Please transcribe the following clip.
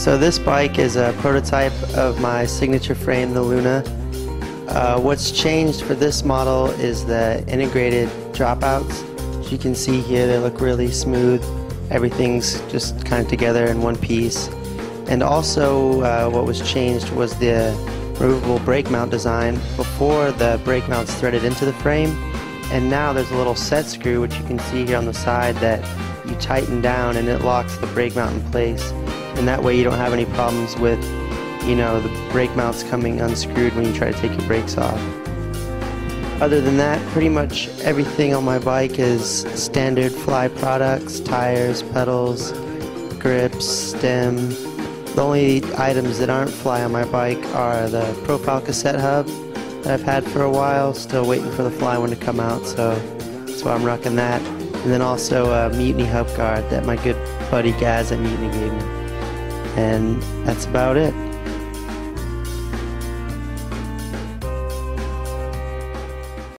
So this bike is a prototype of my signature frame, the Luna. What's changed for this model is the integrated dropouts. As you can see here, they look really smooth. Everything's just kind of together in one piece. And also what was changed was the removable brake mount design. Before, the brake mount's threaded into the frame, and now there's a little set screw, which you can see here on the side, that you tighten down and it locks the brake mount in place. And that way you don't have any problems with, the brake mounts coming unscrewed when you try to take your brakes off. Other than that, pretty much everything on my bike is standard Fly products: tires, pedals, grips, stem. The only items that aren't Fly on my bike are the profile cassette hub that I've had for a while, still waiting for the Fly one to come out, so that's why I'm rocking that. And then also a Mutiny hub guard that my good buddy Gaz at Mutiny gave me. And that's about it.